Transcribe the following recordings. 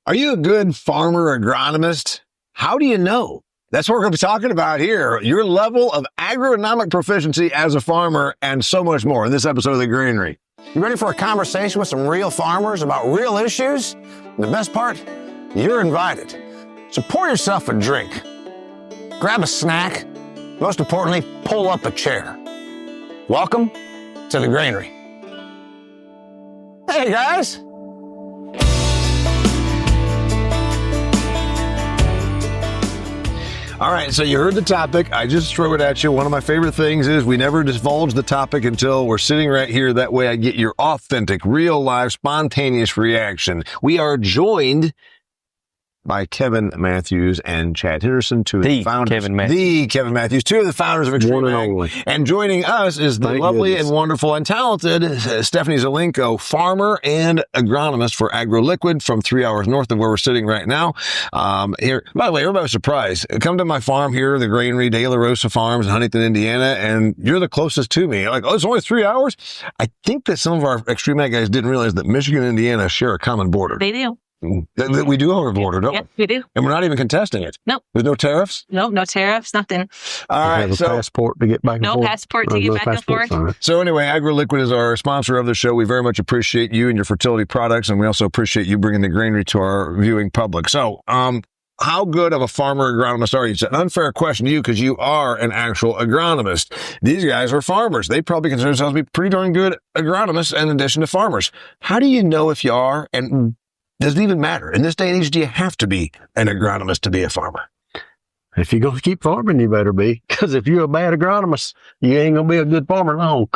Are you a good farmer agronomist? How do you know? That's what we're going to be talking about here. Your level of agronomic proficiency as a farmer and so much more in this episode of The Granary. You ready for a conversation with some real farmers about real issues? And the best part, you're invited. So pour yourself a drink, grab a snack, most importantly, pull up a chair. Welcome to The Granary. Hey guys. All right, so you heard the topic. I just throw it at you. One of my favorite things is we never divulge the topic until we're sitting right here. That way I get your authentic, real life, spontaneous reaction. We are joined by Kevin Matthews and Chad Henderson, two of the founders. The Kevin Matthews, two of the founders of XtremeAg. And joining us is the lovely and wonderful and talented Stephanie Zelinko, farmer and agronomist for AgroLiquid from 3 hours north of where we're sitting right now. Here, by the way, everybody was surprised. Come to my farm here, the Granary, De La Rosa Farms in Huntington, Indiana, and you're the closest to me. Like, oh, it's only 3 hours? I think that some of our XtremeAg guys didn't realize that Michigan and Indiana share a common border. They do. We do have a border, don't we? Yes, we do. And we're not even contesting it. Nope. There's no tariffs? No tariffs, nothing. All right. Have a passport to get back and forth? No passport to get back and forth. So anyway, AgroLiquid is our sponsor of the show. We very much appreciate you and your fertility products, and we also appreciate you bringing the Granary to our viewing public. So, how good of a farmer agronomist are you? It's an unfair question to you because you are an actual agronomist. These guys are farmers. They probably consider themselves to be pretty darn good agronomists in addition to farmers. How do you know if you are, and does it even matter? In this day and age, do you have to be an agronomist to be a farmer? If you're going to keep farming, you better be. Because if you're a bad agronomist, you ain't going to be a good farmer long.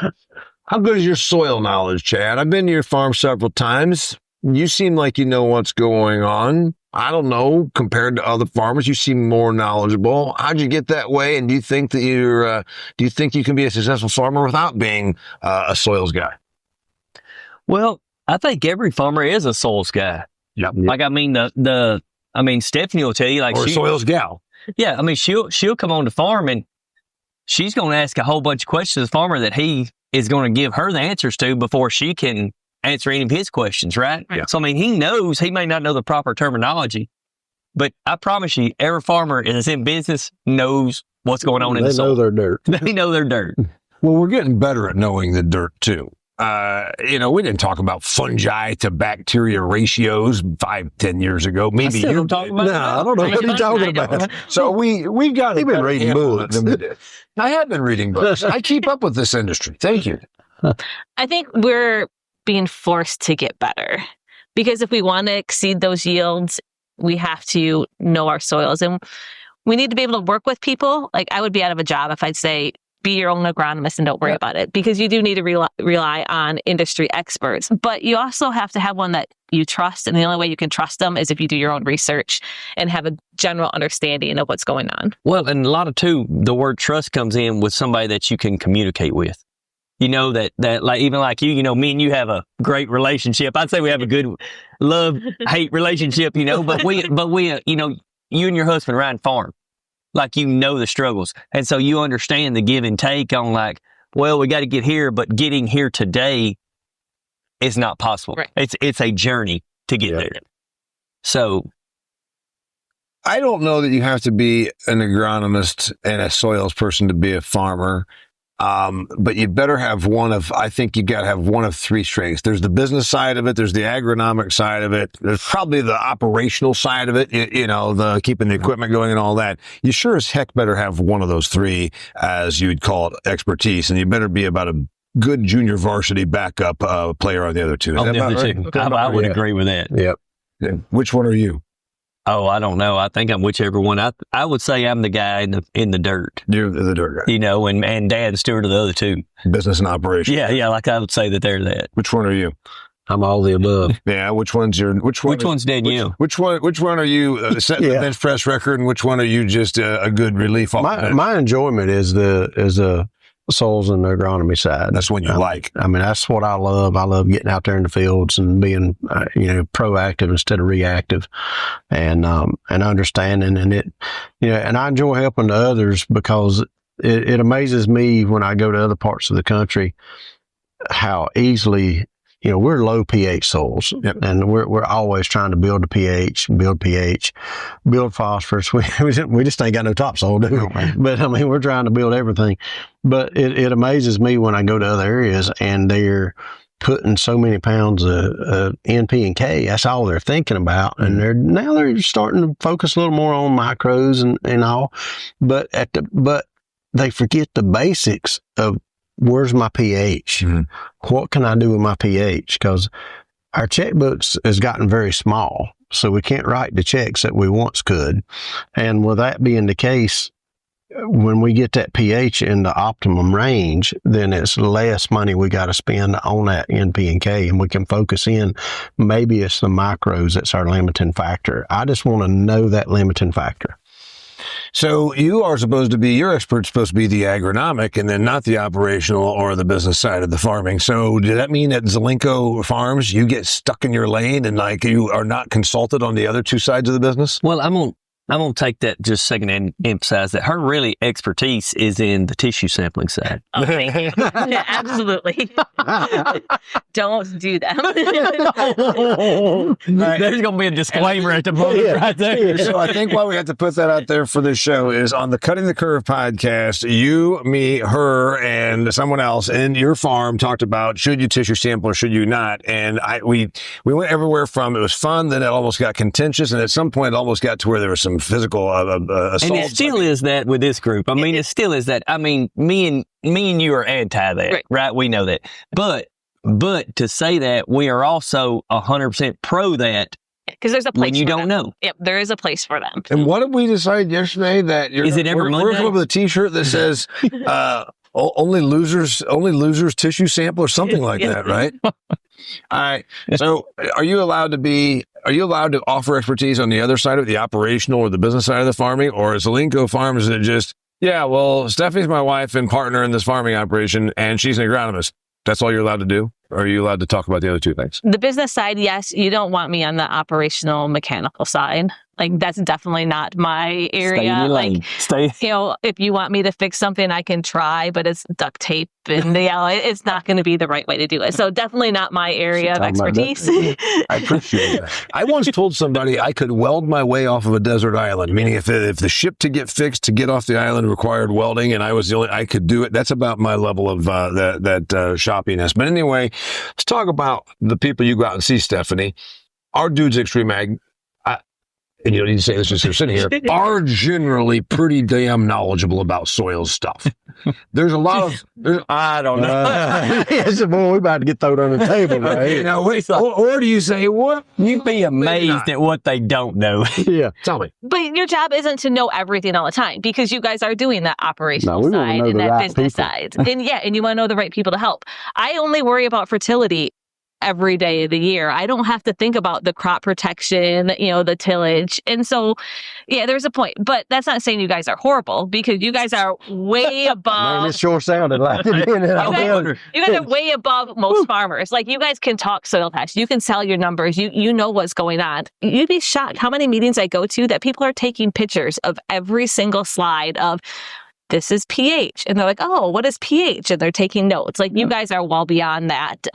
How good is your soil knowledge, Chad? I've been to your farm several times. You seem like you know what's going on. I don't know, compared to other farmers, you seem more knowledgeable. How'd you get that way? And do you think that do you think you can be a successful farmer without being a soils guy? Well, I think every farmer is a soils guy. Yep. Like, I mean, Stephanie will tell you, like, or a soils gal. Yeah. I mean, she'll come on the farm and she's going to ask a whole bunch of questions to the farmer that he is going to give her the answers to before she can answer any of his questions. Right. Yeah. So, I mean, he may not know the proper terminology, but I promise you, every farmer that's in business knows what's going on in the soil. They know their dirt. They know their dirt. Well, we're getting better at knowing the dirt too. We didn't talk about fungi to bacteria ratios 5-10 years ago. Maybe you're talking about. No, I don't know what he's talking about. So we've got. You've been reading books. I have been reading books. I keep up with this industry. Thank you. I think we're being forced to get better because if we want to exceed those yields, we have to know our soils and we need to be able to work with people. Like, I would be out of a job if I'd say, be your own agronomist and don't worry about it, because you do need to rely on industry experts. But you also have to have one that you trust. And the only way you can trust them is if you do your own research and have a general understanding of what's going on. Well, and a lot of too, the word trust comes in with somebody that you can communicate with. You know, that like, even like you know, me and you have a great relationship. I'd say we have a good love-hate relationship, you know, but we, you know, you and your husband Ryan farm. Like, you know the struggles. And so you understand the give and take on, like, well, we got to get here, but getting here today is not possible. Right. It's a journey to get there. So I don't know that you have to be an agronomist and a soils person to be a farmer. But you better have I think you got to have one of three strengths. There's the business side of it. There's the agronomic side of it. There's probably the operational side of it, you know, the keeping the equipment going and all that. You sure as heck better have one of those three, as you'd call it, expertise. And you better be about a good junior varsity backup player on the other two. I would agree with that. Yep. Which one are you? Oh, I don't know. I think I'm whichever one. I would say I'm the guy in the dirt. You're the dirt guy. You know, and Dad's steward of the other two. Business and operations. Yeah. Like, I would say that they're that. Which one are you? I'm all the above. Yeah. Which one's Danielle? Which one are you setting the bench press record, and which one are you just a good relief off? My enjoyment is the soils and the agronomy side. That's what you like. I mean, that's what I love. I love getting out there in the fields and being, proactive instead of reactive, and understanding. And and I enjoy helping the others because it amazes me when I go to other parts of the country how easily we're low pH soils, and we're always trying to build the pH, build phosphorus. We just ain't got no topsoil, do we? But I mean, we're trying to build everything. But it amazes me when I go to other areas and they're putting so many pounds of NP and K. That's all they're thinking about, and they're starting to focus a little more on micros and all. But they forget the basics of where's my pH? What can I do with my pH? Because our checkbooks has gotten very small, so we can't write the checks that we once could. And with that being the case, when we get that pH in the optimum range, then it's less money we got to spend on that NP and K, and we can focus in. Maybe it's the macros that's our limiting factor. I just want to know that limiting factor. So your expert's supposed to be the agronomic and then not the operational or the business side of the farming. So does that mean at Zelinko Farms, you get stuck in your lane and like you are not consulted on the other two sides of the business? Well, I'm going to take that just a second and emphasize that her really expertise is in the tissue sampling side. Oh, thank you. Yeah, absolutely. Don't do that. Right. There's going to be a disclaimer at the moment right there. So I think why we have to put that out there for this show is on the Cutting the Curve podcast, you, me, her, and someone else in your farm talked about should you tissue sample or should you not? And we went everywhere from it was fun, then it almost got contentious, and at some point it almost got to where there was some physical assault. And it still is that with this group. I mean, it still is that. I mean, me and you are anti that, right? We know that. But to say that, we are also 100% pro that. Because there's a place when you don't know. Yep, there is a place for them. And what did we decide yesterday that is it every Monday? We're going with a T-shirt that says only losers tissue sample or something like that, right? All right. So are you allowed to offer expertise on the other side of the operational or the business side of the farming? Or is Zelinko Farms, is it just, Stephanie's my wife and partner in this farming operation and she's an agronomist. That's all you're allowed to do? Or are you allowed to talk about the other two things? The business side, yes. You don't want me on the operational mechanical side. Like, that's definitely not my area. If you want me to fix something, I can try, but it's duct tape and it's not going to be the right way to do it. So definitely not my area of expertise. I appreciate that. I once told somebody I could weld my way off of a desert island, meaning if the ship to get fixed to get off the island required welding and I could do it. That's about my level of that shoppiness. But anyway, let's talk about the people you go out and see, Stephanie. Our dudes at XtremeAg, and you don't need to say this just sitting here, are generally pretty damn knowledgeable about soil stuff. There's a lot of, I don't know. Boy, we about to get thrown on the table, right? Or do you say, what? You'd be amazed at what they don't know. Yeah. Tell me. But your job isn't to know everything all the time because you guys are doing that operational side and that business side. And you want to know the right people to help. I only worry about fertility every day of the year. I don't have to think about the crop protection, the tillage. And so, there's a point. But that's not saying you guys are horrible because you guys are way above. Man, it sure sounded like it. You guys are way above most farmers. Like, you guys can talk soil tests. You can sell your numbers. You know what's going on. You'd be shocked how many meetings I go to that people are taking pictures of every single slide of this is pH. And they're like, oh, what is pH? And they're taking notes. Like, you guys are well beyond that.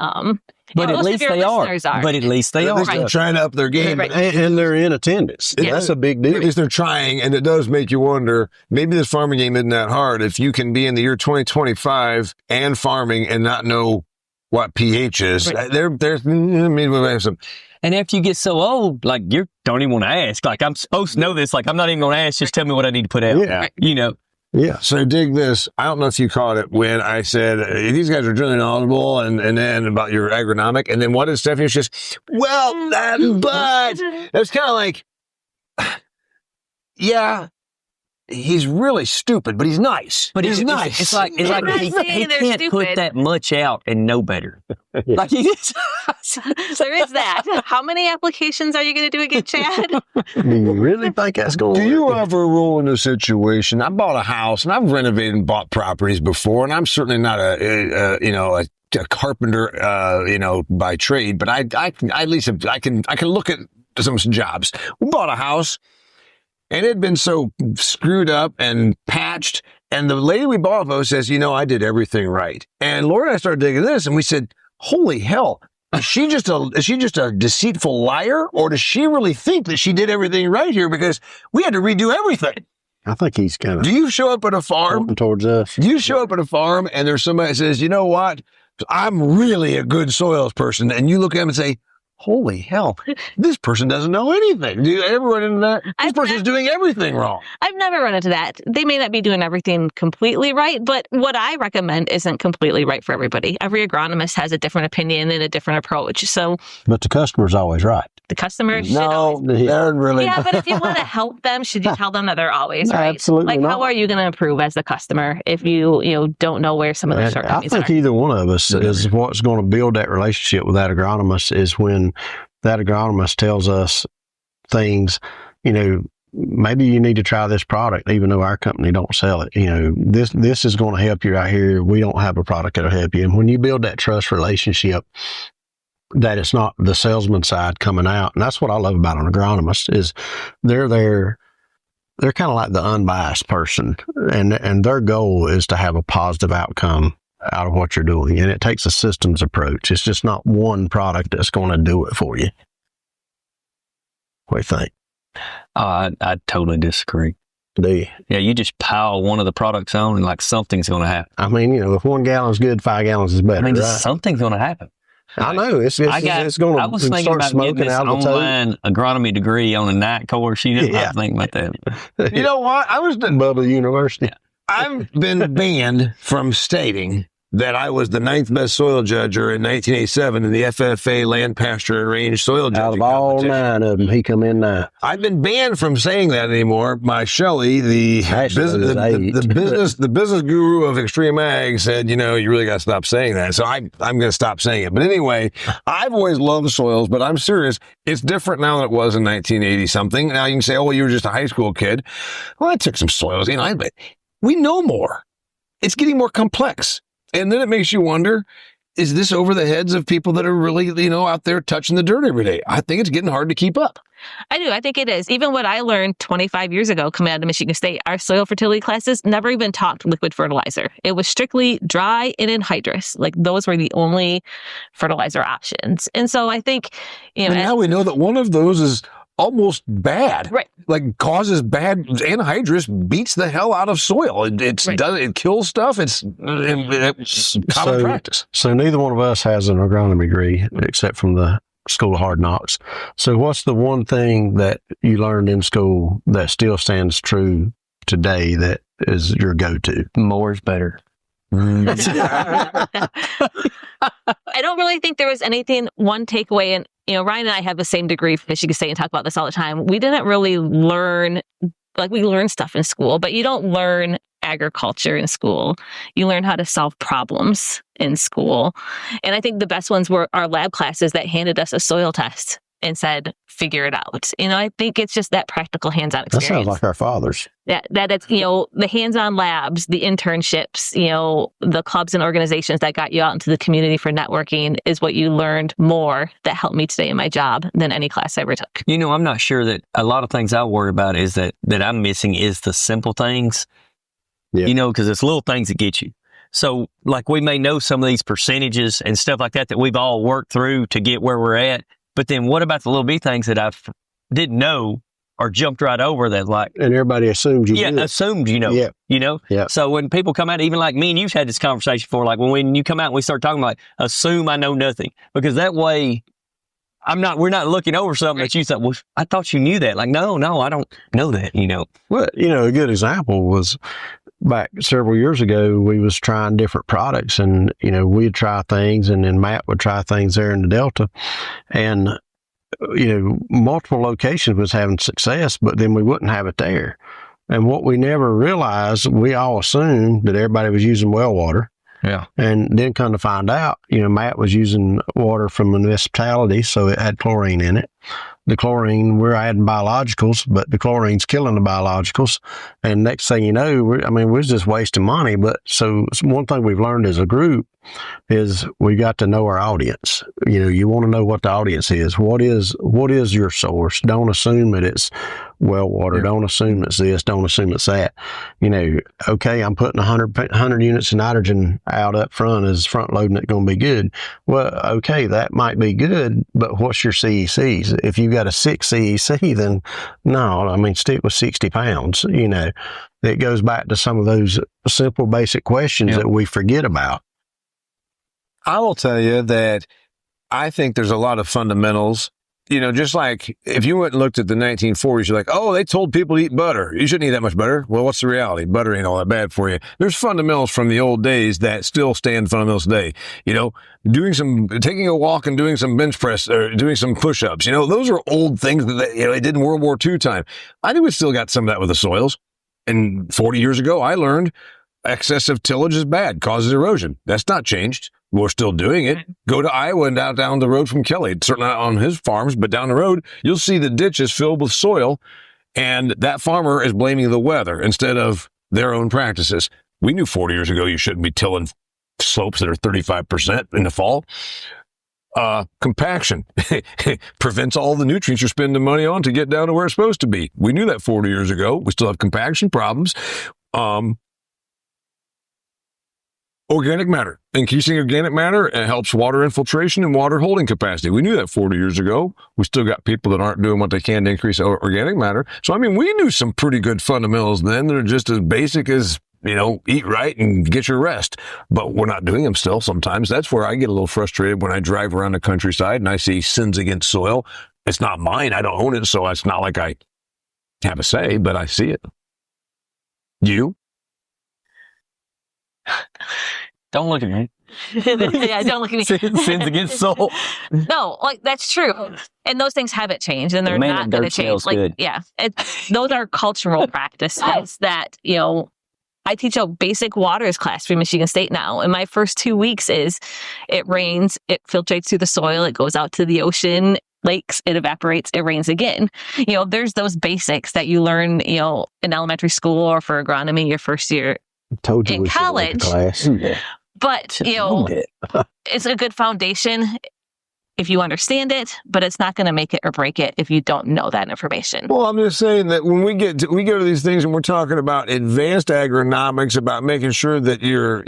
But at least they are. But at least they are. They're trying to up their game. Right. And they're in attendance. Yeah. That's a big deal. At least they're trying, and it does make you wonder, maybe this farming game isn't that hard. If you can be in the year 2025 and farming and not know what pH is, there's some. And after you get so old, like, you don't even want to ask. Like, I'm supposed to know this. Like, I'm not even going to ask. Just tell me what I need to put out. Yeah. Yeah. So dig this. I don't know if you caught it when I said, these guys are really knowledgeable and then about your agronomic. And then what did Stephanie just, but it was kind of like, he's really stupid, but he's nice. But he's nice. It's like he can't put that much out and know better. Like, so there is that. How many applications are you going to do again, Chad? Do you really think that's going to work? Do you ever roll in a situation? I bought a house and I've renovated and bought properties before, and I'm certainly not a carpenter, by trade, but I at least I can look at some jobs. We bought a house. And it had been so screwed up and patched. And the lady we bought it from says, I did everything right. And Laura and I started digging this, and we said, holy hell, is she just a deceitful liar, or does she really think that she did everything right here? Because we had to redo everything. I think he's kind of. Do you show up at a farm towards us? You show up at a farm and there's somebody that says, you know what? I'm really a good soils person. And you look at them and say, holy hell, this person doesn't know anything. Do you ever run into that? This person's doing everything wrong. I've never run into that. They may not be doing everything completely right, but what I recommend isn't completely right for everybody. Every agronomist has a different opinion and a different approach. So, but the customer's always right. The customer should No, they're really. Yeah, but if you want to help them, should you tell them that they're always right? Absolutely Like, not. how are you going to improve as the customer if you don't know where some of the shortcomings I think are? either one of us is what's going to build that relationship with that agronomist is when that agronomist tells us things, maybe you need to try this product, even though our company don't sell it. This is going to help you out here. We don't have a product that'll help you. And when you build that trust relationship, that it's not the salesman side coming out. And that's what I love about an agronomist is they're there. They're kind of like the unbiased person, and their goal is to have a positive outcome out of what you're doing. And it takes a systems approach. It's just not one product that's going to do it for you. What do you think? I totally disagree. Do you? Yeah, you just pile one of the products on and like something's going to happen. I mean, if 1 gallon's good, 5 gallons is better. I mean, right? something's going to happen. I know. It's going I to was thinking start about smoking getting this out of the online agronomy degree on a night course. I was thinking about that. You know what? Bubba University. I've been banned from stating that I was the 9th best soil judger in 1987 in the FFA Land Pasture and Range Soil Judging Out of all competition. 9 of them, he come in 9. I've been banned from saying that anymore. My Shelley, the business guru of XtremeAg, said, you really got to stop saying that. So I'm going to stop saying it. But anyway, I've always loved soils, but I'm serious. It's different now than it was in 1980 something. Now you can say, oh, well, you were just a high school kid. Well, I took some soils. We know more. It's getting more complex. And then it makes you wonder, is this over the heads of people that are really, out there touching the dirt every day? I think it's getting hard to keep up. I do. I think it is. Even what I learned 25 years ago coming out of Michigan State, our soil fertility classes never even taught liquid fertilizer. It was strictly dry and anhydrous. Like those were the only fertilizer options. And so I think, And now we know that one of those is almost bad. Right. Like causes bad anhydrous, beats the hell out of soil. It kills stuff. It's common practice. So neither one of us has an agronomy degree except from the School of Hard Knocks. So what's the one thing that you learned in school that still stands true today that is your go-to? More is better. I don't really think there was one takeaway. And, Ryan and I have the same degree from Michigan State and talk about this all the time. We didn't really learn, we learn stuff in school, but you don't learn agriculture in school. You learn how to solve problems in school. And I think the best ones were our lab classes that handed us a soil test and said, figure it out. I think it's just that practical hands-on experience. That sounds like our fathers. That it's, the hands-on labs, the internships, the clubs and organizations that got you out into the community for networking is what you learned more that helped me today in my job than any class I ever took. I'm not sure that a lot of things I worry about is that I'm missing is the simple things, because it's little things that get you. So like we may know some of these percentages and stuff like that we've all worked through to get where we're at. But then what about the little bitty things that I didn't know or jumped right over that and everybody assumed you did. Assumed Yeah. So when people come out, even like me and you've had this conversation before, like when you come out and we start talking assume I know nothing. Because that way we're not looking over something that you thought, well, I thought you knew that. Like, no, I don't know that, Well, a good example was back several years ago, we was trying different products and, we'd try things and then Matt would try things there in the Delta and, multiple locations was having success, but then we wouldn't have it there. And what we never realized, we all assumed that everybody was using well water. Yeah. And then come to find out, Matt was using water from a municipality, so it had chlorine in it. The chlorine, we're adding biologicals, but the chlorine's killing the biologicals. And next thing you know, we're just wasting money. But so one thing we've learned as a group is we got to know our audience. You want to know what the audience is. What is your source? Don't assume that it's well water. Yeah. Don't assume it's this. Don't assume it's that. Okay, I'm putting 100 units of nitrogen out up front. Is front loading it going to be good? Well, okay, that might be good, but what's your CECs? If you got a 6 CEC, then no, I mean, stick with 60 pounds. It goes back to some of those simple, basic questions that we forget about. I will tell you that I think there's a lot of fundamentals. Just like if you went and looked at the 1940s, you're like, oh, they told people to eat butter. You shouldn't eat that much butter. Well, what's the reality? Butter ain't all that bad for you. There's fundamentals from the old days that still stand fundamentals today. Taking a walk and doing some bench press or doing some push-ups. Those are old things that they did in World War II time. I think we still got some of that with the soils. And 40 years ago, I learned excessive tillage is bad, causes erosion. That's not changed. We're still doing it. Go to Iowa and down the road from Kelly. It's certainly not on his farms, but down the road, you'll see the ditches filled with soil, and that farmer is blaming the weather instead of their own practices. We knew 40 years ago you shouldn't be tilling slopes that are 35% in the fall. Compaction prevents all the nutrients you're spending money on to get down to where it's supposed to be. We knew that 40 years ago. We still have compaction problems. Organic matter. Increasing organic matter helps water infiltration and water holding capacity. We knew that 40 years ago. We still got people that aren't doing what they can to increase organic matter. So, we knew some pretty good fundamentals then. They're just as basic as, eat right and get your rest. But we're not doing them still sometimes. That's where I get a little frustrated when I drive around the countryside and I see sins against soil. It's not mine. I don't own it, so it's not like I have a say, but I see it. You? Don't look at me. Yeah, don't look at me. Sins against soul. No, that's true. And those things haven't changed, and they're not going to change. Good. Those are cultural practices that, I teach a basic waters class for Michigan State now. And my first 2 weeks is it rains, it filtrates through the soil, it goes out to the ocean, lakes, it evaporates, it rains again. There's those basics that you learn, in elementary school or for agronomy your first year in college. Class. But, it's a good foundation if you understand it, but it's not going to make it or break it if you don't know that information. Well, I'm just saying that when we go to these things and we're talking about advanced agronomics, about making sure that your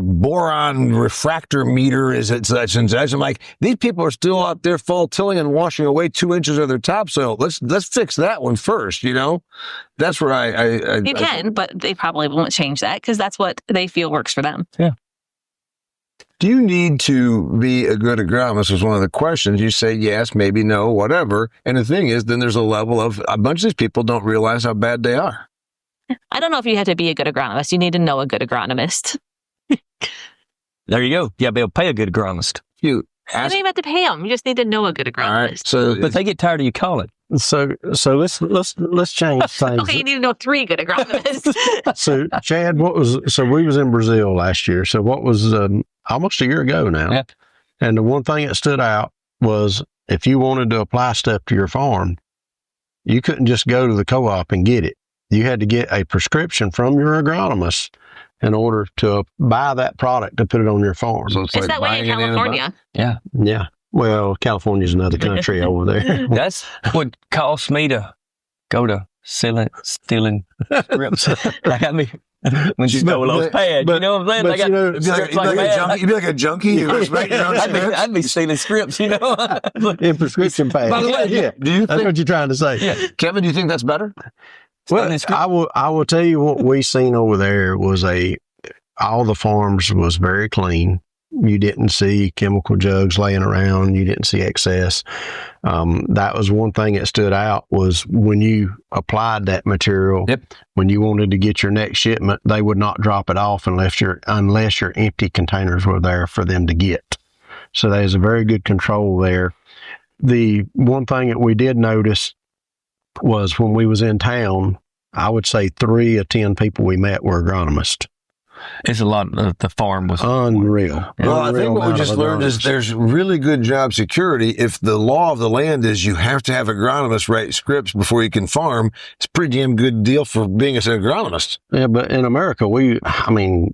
boron refractor meter is at such and such. I'm like, these people are still out there fall tilling and washing away 2 inches of their topsoil. Let's fix that one first. That's where you can, but they probably won't change that because that's what they feel works for them. Yeah. Do you need to be a good agronomist was one of the questions. You say yes, maybe no, whatever. And the thing is, then there's a level of a bunch of these people don't realize how bad they are. I don't know if you have to be a good agronomist. You need to know a good agronomist. There you go. You got to be able to pay a good agronomist. You don't even have to pay them. You just need to know a good agronomist. All right, so, but they get tired of you calling. So let's change things. Okay, you need to know 3 good agronomists. So Chad, we was in Brazil last year. So what was almost a year ago now. Yeah. And the one thing that stood out was if you wanted to apply stuff to your farm, you couldn't just go to the co-op and get it. You had to get a prescription from your agronomist in order to buy that product to put it on your farm. So it's that way in California. Yeah. Yeah. Well, California's another country over there. That's what cost me to go to stealing scripts. When you stole those pads, you know what I'm saying? You'd be like a junkie. I'd be stealing scripts, In prescription pads. By the way, that's what you're trying to say. Yeah. Kevin, do you think that's better? Well, I will tell you what we seen over there was all the farms was very clean. You didn't see chemical jugs laying around. You didn't see excess. That was one thing that stood out was when you applied that material, when you wanted to get your next shipment, they would not drop it off unless your empty containers were there for them to get. So there's a very good control there. The one thing that we did notice was when we was in town, I would say 3 of 10 people we met were agronomists. It's a lot. The farm was unreal. Well, I think what we just learned is there's really good job security. If the law of the land is you have to have agronomists write scripts before you can farm, it's a pretty damn good deal for being an agronomist. Yeah, but in America,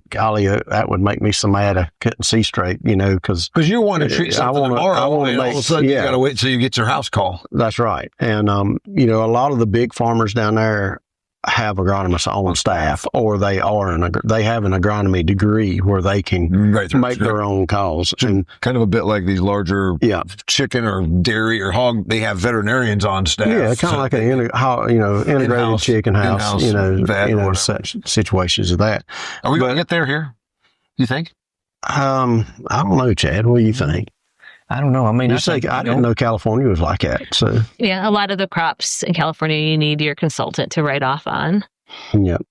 golly, that would make me so mad I couldn't see straight, because you want to treat something tomorrow, and all of a sudden you got to wait until you get your house call. That's right. And, a lot of the big farmers down there have agronomists on staff, or they have an agronomy degree where they can make their own calls. And kind of a bit like these larger chicken or dairy or hog, they have veterinarians on staff. Yeah, kind of like an integrated chicken house, such situations of that. Are we going to get there here, you think? I don't know, Chad. What do you think? I don't know. I mean, I didn't know California was like that. So yeah, a lot of the crops in California, you need your consultant to write off on. Yep.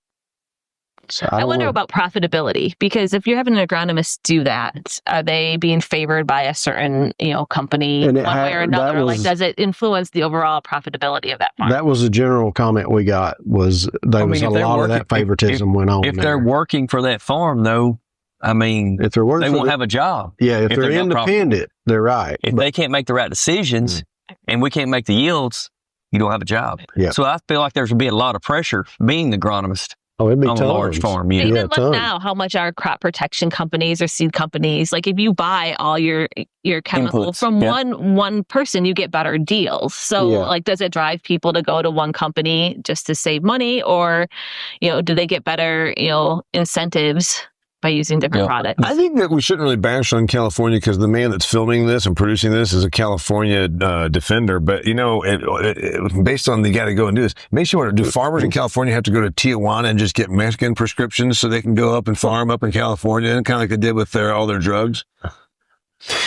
So I wonder about profitability, because if you're having an agronomist do that, are they being favored by a certain, company one way or another? Does it influence the overall profitability of that farm? That was the general comment we got. Was there was a lot of that favoritism went on. If they're working for that farm, though. I mean, if they're working, they won't have a job. Yeah, if they're independent, they're right. If they can't make the right decisions and we can't make the yields, you don't have a job. Yeah. So I feel like there's going to be a lot of pressure being the agronomist. Oh, it'd be on a large farm. Yeah. Even look now how much our crop protection companies or seed companies, like if you buy all your chemical from one person, you get better deals. So does it drive people to go to one company just to save money, or, do they get better, incentives by using different products? I think that we shouldn't really bash on California because the man that's filming this and producing this is a California defender. But, based on you got to go and do this, makes you wonder, do farmers in California have to go to Tijuana and just get Mexican prescriptions so they can go up and farm up in California, and kind of like they did with all their drugs?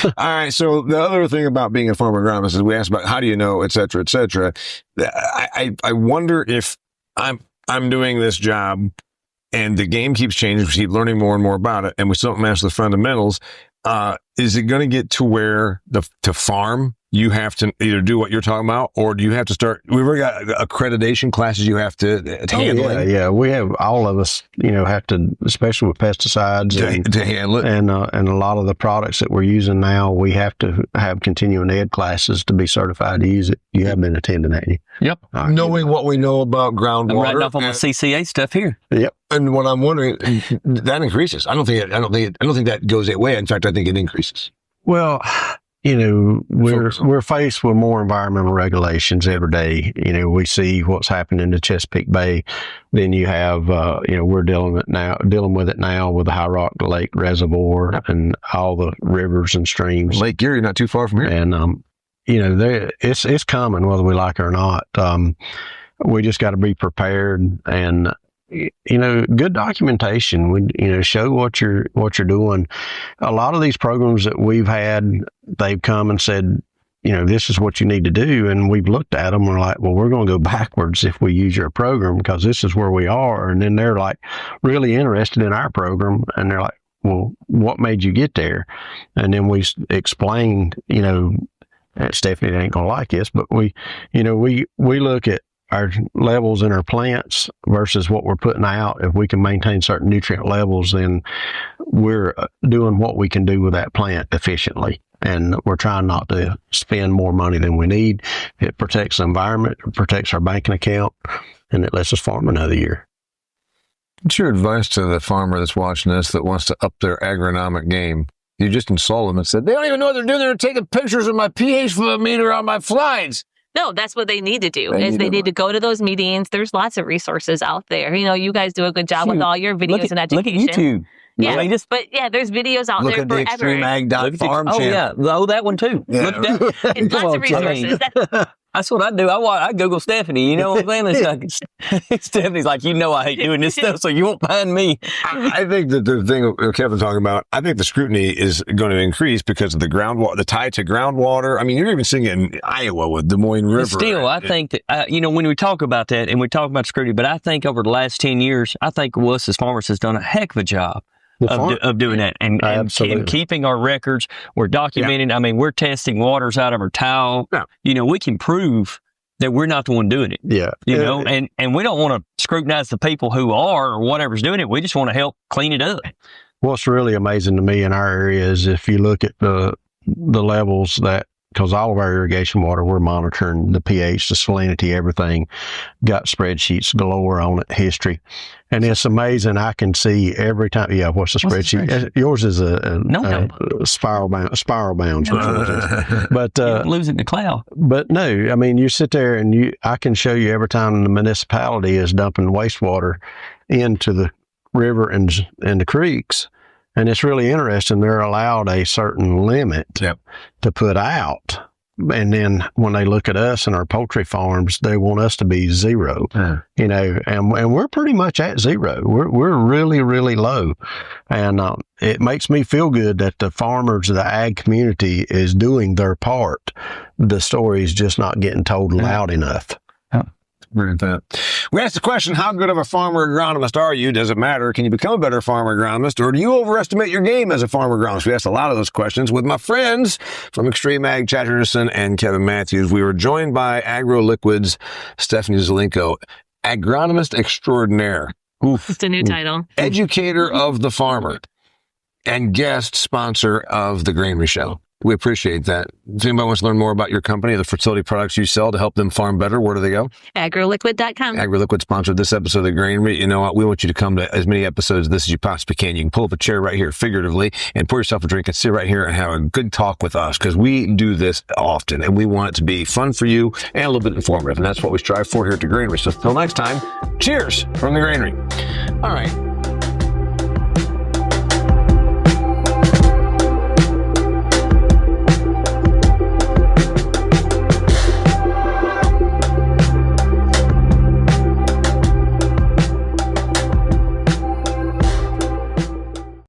All right. So the other thing about being a farmer agronomist is we asked about how do you know, et cetera, et cetera. I wonder if I'm doing this job and the game keeps changing, we keep learning more and more about it, and we still don't master the fundamentals. Is it going to get to where to farm, you have to either do what you're talking about, or do you have to start? We've already got accreditation classes you have to handle. Yeah. We have, all of us, have to, especially with pesticides to handle it. And a lot of the products that we're using now, we have to have continuing ed classes to be certified to use it. You have been attending that. Yep. Knowing what we know about groundwater. I'm writing off on my CCA stuff here. Yep. And what I'm wondering, that increases. I don't think that goes away. In fact, I think it increases. Well, we're faced with more environmental regulations every day. We see what's happening in the Chesapeake Bay. Then you have, we're dealing with it now with the High Rock Lake Reservoir and all the rivers and streams. Lake Erie, not too far from here. And, it's coming whether we like it or not. We just got to be prepared and, good documentation. Show what you're doing. A lot of these programs that we've had, they've come and said, this is what you need to do. And we've looked at them. We're like, well, we're going to go backwards if we use your program because this is where we are. And then they're like really interested in our program. And they're like, well, what made you get there? And then we explained, Stephanie ain't going to like this, but we look at our levels in our plants versus what we're putting out. If we can maintain certain nutrient levels, then we're doing what we can do with that plant efficiently. And we're trying not to spend more money than we need. It protects the environment, it protects our banking account, and it lets us farm another year. What's your advice to the farmer that's watching this that wants to up their agronomic game? You just insult them and said, they don't even know what they're doing. They're taking pictures of my pH meter on my slides. No, that's what they need to do. They need to go to those meetings. There's lots of resources out there. You guys do a good job with all your videos and education. Look at YouTube. Yeah, there's videos out there for everyone. XtremeAg.farm channel. Oh, that one too. Yeah. Look at that. It's lots of resources. That's what I do. I Google Stephanie. You know what I'm saying? It's Stephanie's like, I hate doing this stuff, so you won't find me. I think that the thing Kevin's talking about, I think the scrutiny is going to increase because of the groundwater, the tie to groundwater. I mean, you're even seeing it in Iowa with Des Moines River. But still, I think that, when we talk about that and we talk about scrutiny, but I think over the last 10 years, I think us as farmers has done a heck of a job of doing that and keeping our records. We're documenting. Yeah. I mean, we're testing waters out of our towel. Yeah. We can prove that we're not the one doing it. Yeah. You know, and we don't want to scrutinize the people who are or whatever's doing it. We just want to help clean it up. What's really amazing to me in our area is if you look at the levels that, because all of our irrigation water, we're monitoring the pH, the salinity, everything, got spreadsheets galore on it, history. And it's amazing. I can see every time. Yeah, what's the spreadsheet? Yours is a spiral bound. But lose it in the cloud. But no, I mean, you sit there and I can show you every time the municipality is dumping wastewater into the river and the creeks. And it's really interesting. They're allowed a certain limit to put out. And then when they look at us and our poultry farms, they want us to be zero, you know, and we're pretty much at zero. We're really, really low. And it makes me feel good that the farmers, the ag community is doing their part. The story is just not getting told loud enough. We asked the question, how good of a farmer agronomist are you? Does it matter? Can you become a better farmer agronomist? Or do you overestimate your game as a farmer agronomist? We asked a lot of those questions with my friends from XtremeAg, Chad Henderson and Kevin Matthews. We were joined by AgroLiquid's Stephanie Zelinko, agronomist extraordinaire. It's a new title. Educator of the farmer and guest sponsor of the Granary Show. We appreciate that. If anybody wants to learn more about your company, the fertility products you sell to help them farm better, where do they go? AgroLiquid.com. AgroLiquid sponsored this episode of the Granary. You know what? We want you to come to as many episodes of this as you possibly can. You can pull up a chair right here, figuratively, and pour yourself a drink and sit right here and have a good talk with us, because we do this often and we want it to be fun for you and a little bit informative. And that's what we strive for here at the Granary. So until next time, cheers from the Granary. All right.